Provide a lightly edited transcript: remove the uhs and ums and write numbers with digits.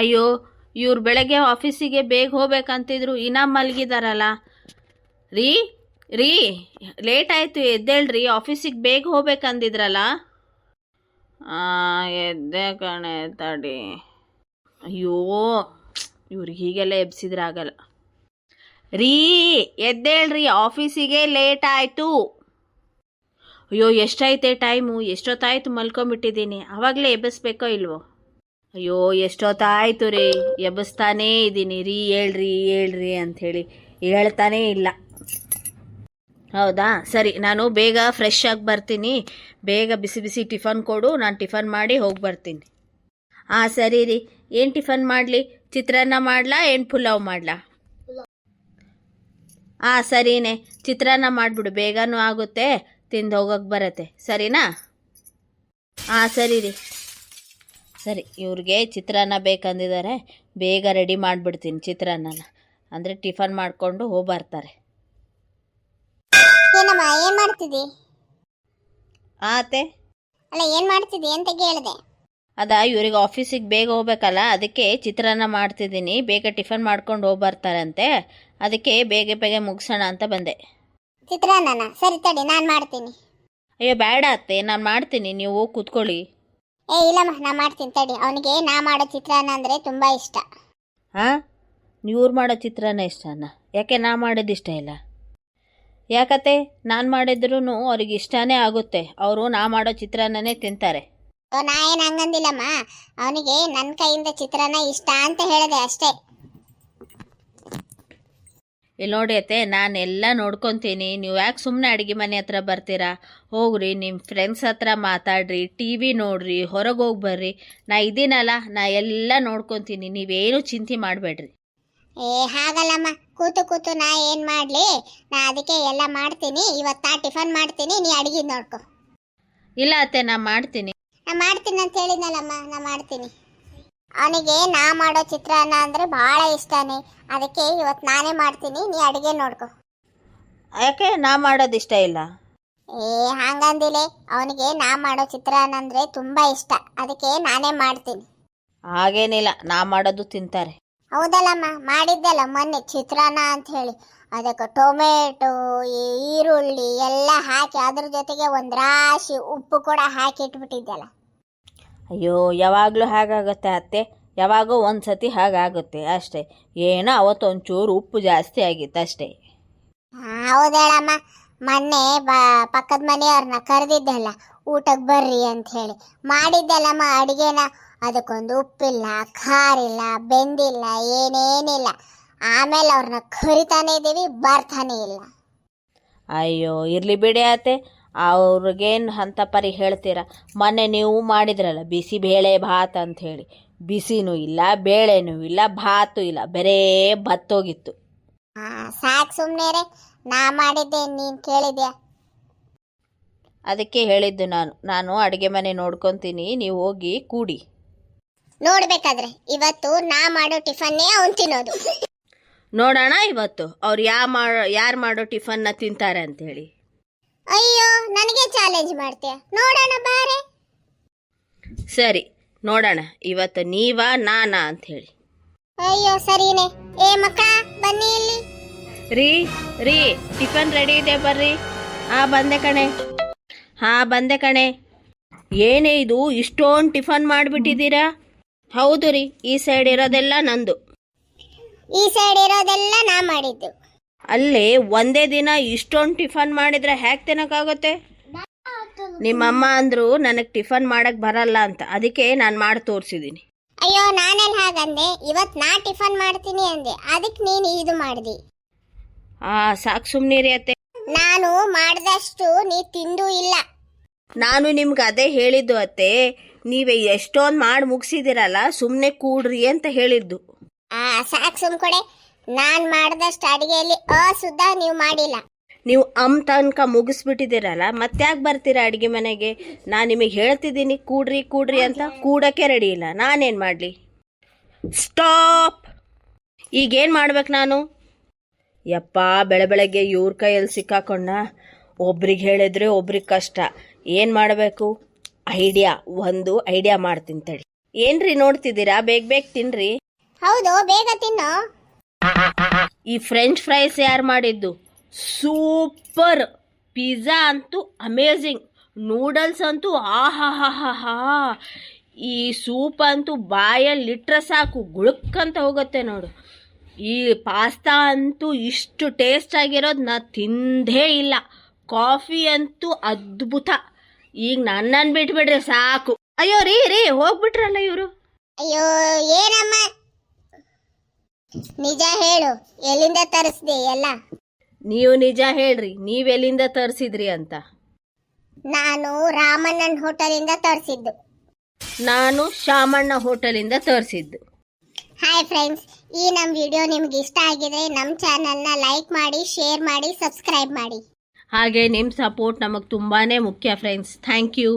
ಅಯ್ಯೋ, ಇವ್ರು ಬೆಳಗ್ಗೆ ಆಫೀಸಿಗೆ ಬೇಗ ಹೋಗ್ಬೇಕಂತಿದ್ರು, ಇನ್ನೂ ಮಲಗಿದಾರಲ್ಲ. ರೀ ರೀ ಲೇಟ್ ಆಯಿತು, ಎದ್ದೇಳ್ರಿ, ಆಫೀಸಿಗೆ ಬೇಗ ಹೋಗ್ಬೇಕಂದಿದ್ರಲ್ಲ. ಎದ್ದೆ ಕಣೆ, ತಡಿ. ಅಯ್ಯೋ, ಇವ್ರಿಗೆ ಹೀಗೆಲ್ಲ ಎಬ್ಸಿದ್ರೆ ಆಗಲ್ಲ. ರೀ ಎದ್ದೇಳ್ರಿ, ಆಫೀಸಿಗೆ ಲೇಟ್ ಆಯಿತು. ಅಯ್ಯೋ, ಎಷ್ಟಾಯ್ತೆ ಟೈಮು, ಎಷ್ಟೊತ್ತಾಯ್ತು ಮಲ್ಕೊಂಬಿಟ್ಟಿದ್ದೀನಿ, ಆವಾಗಲೇ ಎಬ್ಬಿಸ್ಬೇಕೋ ಇಲ್ವೋ? ಅಯ್ಯೋ, ಎಷ್ಟೊತ್ತಾಯ್ತು ರೀ, ಎಬ್ಬಿಸ್ತಾನೇ ಇದ್ದೀನಿ. ರೀ ಹೇಳ್ರಿ ಅಂಥೇಳಿ ಹೇಳ್ತಾನೇ ಇಲ್ಲ. ಹೌದಾ, ಸರಿ, ನಾನು ಬೇಗ ಫ್ರೆಶ್ ಆಗಿ ಬರ್ತೀನಿ. ಬೇಗ ಬಿಸಿ ಬಿಸಿ ಟಿಫನ್ ಕೊಡು, ನಾನು ಟಿಫನ್ ಮಾಡಿ ಹೋಗಿ ಬರ್ತೀನಿ. ಹಾಂ ಸರಿ ರೀ. ಏನು ಟಿಫನ್ ಮಾಡಲಿ? ಚಿತ್ರಾನ್ನ ಮಾಡಲಾ, ಏನು ಪುಲಾವ್ ಮಾಡಲಾ? ಹಾಂ ಸರಿನೇ, ಚಿತ್ರಾನ್ನ ಮಾಡಿಬಿಡು, ಬೇಗನೂ ಆಗುತ್ತೆ, ತಿಂದು ಹೋಗೋಕ್ಕೆ ಬರುತ್ತೆ. ಸರಿನಾ? ಹಾಂ ಸರಿ ರೀ. ಸರಿ, ಇವ್ರಿಗೆ ಚಿತ್ರಾನ್ನ ಬೇಕಂದಿದ್ದಾರೆ, ಬೇಗ ರೆಡಿ ಮಾಡಿಬಿಡ್ತೀನಿ ಚಿತ್ರಾನ್ನನ. ಅಂದರೆ ಟಿಫನ್ ಮಾಡಿಕೊಂಡು ಹೋಗಿ ಬರ್ತಾರೆ. ಏನಮ್ಮ ಏನ್ ಮಾಡ್ತಿದ್ದಿ? ಆತೆ ಅಲ್ಲ, ಏನ್ ಮಾಡ್ತಿದ್ದಿ ಅಂತ ಕೇಳಿದೆ. ಅದ ಇವ್ರಿಗೆ ಆಫೀಸಿಗೆ ಬೇಗ ಹೋಗ್ಬೇಕಲ್ಲ, ಅದಕ್ಕೆ ಚಿತ್ರಾನ್ನ ಮಾಡ್ತಿದ್ದೀನಿ. ಬೇಗ ಟಿಫನ್ ಮಾಡ್ಕೊಂಡು ಹೋಗಿ ಬರ್ತಾರಂತೆ, ಅದಕ್ಕೆ ಬೇಗ ಬೇಗ ಮುಗಿಸೋಣ ಅಂತ ಬಂದೆ. ಚಿತ್ರಾನ್ನ ಸರಿ, ತಡಿ ನಾನು ಮಾಡ್ತೀನಿ. ಅಯ್ಯೋ ಬೇಡ ಅತ್ತೆ, ನಾನು ಮಾಡ್ತೀನಿ, ನೀವು ಹೋಗಿ ಕೂತ್ಕೊಳ್ಳಿ. ಇಲ್ಲಮ್ಮ, ನಾ ಮಾಡ್ತೀನಿ ತಡಿ. ಅವನಿಗೆ ನಾ ಮಾಡೋ ಚಿತ್ರಾನ್ನ ಅಂದರೆ ತುಂಬ ಇಷ್ಟ. ಹಾಂ, ಇವ್ರು ಮಾಡೋ ಚಿತ್ರಾನ್ನ ಇಷ್ಟನಾ? ಯಾಕೆ ನಾ ಮಾಡೋದು ಇಷ್ಟ ಇಲ್ಲ? ಯಾಕತ್ತೆ, ನಾನು ಮಾಡಿದ್ರೂ ಅವ್ರಿಗೆ ಇಷ್ಟನೇ ಆಗುತ್ತೆ, ಅವರು ನಾ ಮಾಡೋ ಚಿತ್ರಾನ್ನನೇ ತಿಂತಾರೆ. ನಾ ಏನು ಹಂಗಂದಿಲ್ಲಮ್ಮ, ಅವನಿಗೆ ನನ್ನ ಕೈಯಿಂದ ಚಿತ್ರಾನ್ನ ಇಷ್ಟ ಅಂತ ಹೇಳಿದೆ ಅಷ್ಟೇ. ಇಲ್ಲಿ ನೋಡಿ ಅತ್ತೆ, ನಾನೆಲ್ಲ ನೋಡ್ಕೊತೀನಿ, ನೀವು ಯಾಕೆ ಸುಮ್ಮನೆ ಅಡುಗೆ ಮನೆ ಹತ್ರ ಬರ್ತೀರಾ? ಹೋಗ್ರಿ, ನಿಮ್ಮ ಫ್ರೆಂಡ್ಸ್ ಹತ್ರ ಮಾತಾಡ್ರಿ, ಟಿ ವಿ ನೋಡ್ರಿ, ಹೊರಗೆ ಹೋಗಿ ಬರ್ರಿ. ನಾ ಇದ್ದೀನಲ್ಲ, ನಾ ಎಲ್ಲ ನೋಡ್ಕೊತೀನಿ, ನೀವೇನು ಚಿಂತೆ ಮಾಡಬೇಡ್ರಿ. ಹಾಗಲ್ಲಮ್ಮ, ಕೂತು ನಾ ಏನು ಮಾಡಲಿ? ನಾ ಅದಕ್ಕೆ ಎಲ್ಲ ಮಾಡ್ತೀನಿ. ಇವತ್ತು ನಾ ಟಿಫನ್ ಮಾಡ್ತೀನಿ, ನೀ ಅಡುಗೆ ನೋಡ್ಕೊ. ಇಲ್ಲ ಅತ್ತೆ, ನಾ ಮಾಡ್ತೀನಿ. ನಾ ಮಾಡ್ತೀನಿ ಅಂತ ಹೇಳಿದ್ನಲ್ಲಮ್ಮ, ನಾ ಮಾಡ್ತೀನಿ. ಅವನಿಗೆ ನಾ ಮಾಡೋ ಚಿತ್ರಾನ್ನ ಅಂದರೆ ಭಾಳ ಇಷ್ಟನೇ, ಅದಕ್ಕೆ ಇವತ್ತು ನಾನೇ ಮಾಡ್ತೀನಿ, ನೀ ಅಡುಗೆ ನೋಡ್ಕೊ. ಯಾಕೆ ನಾ ಮಾಡೋದು ಇಷ್ಟ ಇಲ್ಲ? ಹಂಗಂದಿಲೆ, ಅವನಿಗೆ ನಾ ಮಾಡೋ ಚಿತ್ರಾನ್ನ ಅಂದರೆ ತುಂಬ ಇಷ್ಟ, ಅದಕ್ಕೆ ನಾನೇ ಮಾಡ್ತೀನಿ. ಹಾಗೇನಿಲ್ಲ, ನಾ ಮಾಡೋದು ತಿಂತಾರೆ. ಹೌದಲ್ಲಮ್ಮ, ಮಾಡಿದ್ದಲ್ಲ ಮೊನ್ನೆ ಚಿತ್ರಾನ್ನ ಅಂತ ಹೇಳಿ, ಅದಕ್ಕೆ ಟೊಮೆಟೊ, ಈರುಳ್ಳಿ ಎಲ್ಲ ಹಾಕಿ, ಅದ್ರ ಜೊತೆಗೆ ಒಂದು ರಾಶಿ ಉಪ್ಪು ಕೂಡ ಹಾಕಿ ಇಟ್ಬಿಟ್ಟಿದ್ದೆಲ್ಲ. ಅಯ್ಯೋ, ಯಾವಾಗಲೂ ಹಾಗಾಗುತ್ತೆ ಅತ್ತೆ, ಯಾವಾಗೋ ಒಂದು ಸತಿ ಹಾಗಾಗುತ್ತೆ ಅಷ್ಟೇ. ಏನೋ ಅವತ್ತೊಂಚೂರು ಉಪ್ಪು ಜಾಸ್ತಿ ಆಗಿತ್ತು ಅಷ್ಟೇ. ಹೌದೇಳಮ್ಮ, ಮೊನ್ನೆ ಪಕ್ಕದ ಮನೆಯವ್ರನ್ನ ಕರೆದಿದ್ದೆಲ್ಲ ಊಟಕ್ಕೆ ಬರ್ರಿ ಅಂತ ಹೇಳಿ ಮಾಡಿದ್ದೆಲ್ಲಮ್ಮ ಅಡುಗೆನ. ಅದಕ್ಕೊಂದು ಉಪ್ಪಿಲ್ಲ, ಖಾರ ಇಲ್ಲ, ಬೆಂದಿಲ್ಲ, ಏನೇನಿಲ್ಲ. ಆಮೇಲೆ ಅವ್ರನ್ನ ಕರಿತಾನೆ ಇದ್ದೀವಿ, ಬರ್ತಾನೆ ಇಲ್ಲ. ಅಯ್ಯೋ, ಇರಲಿ ಬಿಡಿ ಅತ್ತೆ, ಅವ್ರಿಗೇನು ಅಂತ ಪರಿ ಹೇಳ್ತೀರಾ? ಮೊನ್ನೆ ನೀವು ಮಾಡಿದ್ರಲ್ಲ ಬಿಸಿ ಬೇಳೆ ಭಾತ್ ಅಂಥೇಳಿ, ಬಿಸಿನೂ ಇಲ್ಲ, ಬೇಳೆನೂ ಇಲ್ಲ, ಭಾತು ಇಲ್ಲ, ಬರೇ ಭತ್ತೋಗಿತ್ತು. ಸಾಕು ಸುಮ್ಮನೆ, ನಾ ಮಾಡಿದ್ದೆ, ನೀನು ಕೇಳಿದ್ಯಾ? ಅದಕ್ಕೆ ಹೇಳಿದ್ದು ನಾನು ಅಡುಗೆ ಮನೆ ನೋಡ್ಕೊತೀನಿ, ನೀವು ಹೋಗಿ ಕೂಡಿ. ನೋಡ್ಬೇಕಾದ್ರೆ ಇವತ್ತು ನಾ ಮಾಡೋ ಟಿಫನ್ನೇ ಅವನು ತಿನ್ನೋದು. ನೋಡೋಣ ಇವತ್ತು ಅವ್ರು ಯಾರು ಮಾಡೋ ಟಿಫನ್ನ ತಿಂತಾರೆ ಅಂಥೇಳಿ. ಅಯ್ಯೋ, ನನಗೆ ಚಾಲೆಂಜ್ ಮಾಡ್ತೀಯ? ನೋಡೋಣ ಬಾರೆ. ಸರಿ, ನೋಡೋಣ ಇವತ್ತು ನೀವಾ ನಾನಾ ಅಂಥೇಳಿ. ಅಯ್ಯೋ ಸರಿನೇ. ಮಕ್ಕ ಬನ್ನಿ ಇಲ್ಲಿ. ರೀ ಟಿಫನ್ ರೆಡಿ ಇದೆ, ಬರ್ರಿ. ಬಂದೆ ಕಣೆ. ಏನೇ ಇದು, ಇಷ್ಟೊಂದು ಟಿಫನ್ ಮಾಡಿಬಿಟ್ಟಿದ್ದೀರಾ? ಹೌದು ರೀ, ಈ ಸೈಡ್ ಇರೋದೆಲ್ಲ ನಂದು. ಈ ಸೈಡ್ ಇರೋದೆಲ್ಲ ನಾ ಮಾಡಿದ್ದು. ಅಲ್ಲೇ ಒಂದೇ ದಿನ ಇಷ್ಟೊಂದು ಟಿಫನ್ ಮಾಡಿದ್ರೆ ಹೇಗೆ ತಿನ್ನೋಕ್ಕಾಗುತ್ತೆ? ನಿಮ್ಮಮ್ಮ ಅಂದರು ನನಗೆ ಟಿಫನ್ ಮಾಡಕ್ಕೆ ಬರಲ್ಲ ಅಂತ, ಅದಕ್ಕೆ ನಾನು ಮಾಡಿ ತೋರಿಸಿದ್ದೀನಿ. ಅಯ್ಯೋ, ನಾನೆಲ್ಲ ಹಾಗಂದೆ, ಇವತ್ತು ನಾ ಟಿಫನ್ ಮಾಡ್ತೀನಿ ಅಂದೆ, ಅದಕ್ಕೆ ನೀನು ಇದು ಮಾಡಿದಿ. ಸಾಕು ಸುಮ್ಮನಿರಿ ಅತ್ತೆ. ನಾನು ಮಾಡಿದಷ್ಟು ನೀ ತಿಂದು ಇಲ್ಲ. ನಾನು ನಿಮ್ಗೆ ಅದೇ ಹೇಳಿದ್ದು ಅತ್ತೆ, ನೀವೇ ಎಷ್ಟೊಂದು ಮಾಡಿ ಮುಗಿಸಿದಿರಲ್ಲ, ಸುಮ್ಮನೆ ಕೂಡ್ರಿ ಅಂತ ಹೇಳಿದ್ದು. ಸಾಕು ಸುಮ್ಕೊಡೆ. ನಾನು ಮಾಡಿದಷ್ಟು ಅಡುಗೆಯಲ್ಲಿ ಸುದ್ದ ನೀವು ಮಾಡಿಲ್ಲ. ನೀವು ತನಕ ಮುಗಿಸ್ಬಿಟ್ಟಿದ್ದೀರಲ್ಲ, ಮತ್ತ್ಯಾಕೆ ಬರ್ತೀರಾ ಅಡುಗೆ ಮನೆಗೆ? ನಾನು ನಿಮಗೆ ಹೇಳ್ತಿದ್ದೀನಿ ಕೂಡ್ರಿ ಅಂತ, ಕೂಡಕ್ಕೆ ರೆಡಿ ಇಲ್ಲ. ನಾನೇನು ಮಾಡಲಿ? ಸ್ಟಾಪ್. ಈಗೇನು ಮಾಡ್ಬೇಕು ನಾನು? ಯಪ್ಪ, ಬೆಳಗ್ಗೆ ಇವ್ರ ಕೈಯಲ್ಲಿ ಸಿಕ್ಕಾಕೊಂಡ. ಒಬ್ರಿಗೆ ಹೇಳಿದ್ರೆ ಒಬ್ರಿಗೆ ಕಷ್ಟ. ಏನು ಮಾಡಬೇಕು? ಒಂದು ಐಡಿಯಾ ಮಾಡ್ತೀನಿ ತಡಿ. ಏನ್ರಿ ನೋಡ್ತಿದ್ದೀರಾ? ಬೇಗ ಬೇಗ ತಿನ್ರಿ. ಹೌದು, ಬೇಗ ತಿನ್ನು. ಈ ಫ್ರೆಂಚ್ ಫ್ರೈಸ್ ಯಾರು ಮಾಡಿದ್ದು? ಸೂಪರ್. ಪಿಜ್ಜಾ ಅಂತೂ ಅಮೇಝಿಂಗ್. ನೂಡಲ್ಸ್ ಅಂತೂ ಆಹಾಹಾಹಾ. ಈ ಸೂಪ್ ಅಂತೂ ಬಾಯಲ್ಲಿಟ್ರೆ ಸಾಕು ಗುಳುಕ್ಕಂತ ಹೋಗುತ್ತೆ ನೋಡು. ಈ ಪಾಸ್ತಾ ಅಂತೂ ಇಷ್ಟು ಟೇಸ್ಟ್ ಆಗಿರೋದು ನಾ ತಿಂದೇ ಇಲ್ಲ. ಕಾಫಿ ಅಂತೂ ಅದ್ಭುತ. ಈಗ ನನ್ನನ್ನು ಬಿಟ್ಬಿಡ್ರಿ ಸಾಕು. ಅಯ್ಯೋ ರೀ ಹೋಗ್ಬಿಟ್ರಲ್ಲ ಇವರು. ಅಯ್ಯೋ ಏನಮ್ಮ, ನಿಜ ಹೇಳು, ಎಲ್ಲಿಂದ ತರಿಸ್ದೆ ಎಲ್ಲ? ನೀವು ನಿಜ ಹೇಳ್ರಿ, ನೀವೆಲ್ಲಿಂದ ತರಿಸಿದ್ರಿ ಅಂತ. ನಾನು ರಾಮಣ್ಣನ ಹೋಟೆಲಿಂದ ತರಿಸಿದ್ದು. ನಾನು ಶಾಮಣ್ಣ ಹೋಟೆಲಿಂದ ತರಿಸಿದ್ದು. ಹಾಯ್ ಫ್ರೆಂಡ್ಸ್, ಈ ನಮ್ಮ ವಿಡಿಯೋ ನಿಮ್ಗೆ ಇಷ್ಟ ಆಗಿದ್ರೆ ನಮ್ಮ ಚಾನಲ್ನ ಲೈಕ್ ಮಾಡಿ, ಶೇರ್ ಮಾಡಿ, ಸಬ್ಸ್ಕ್ರೈಬ್ ಮಾಡಿ. ಹಾಗೆ ನಿಮ್ಮ ಸಪೋರ್ಟ್ ನಮಗೆ ತುಂಬಾ ಮುಖ್ಯ ಫ್ರೆಂಡ್ಸ್. Thank you.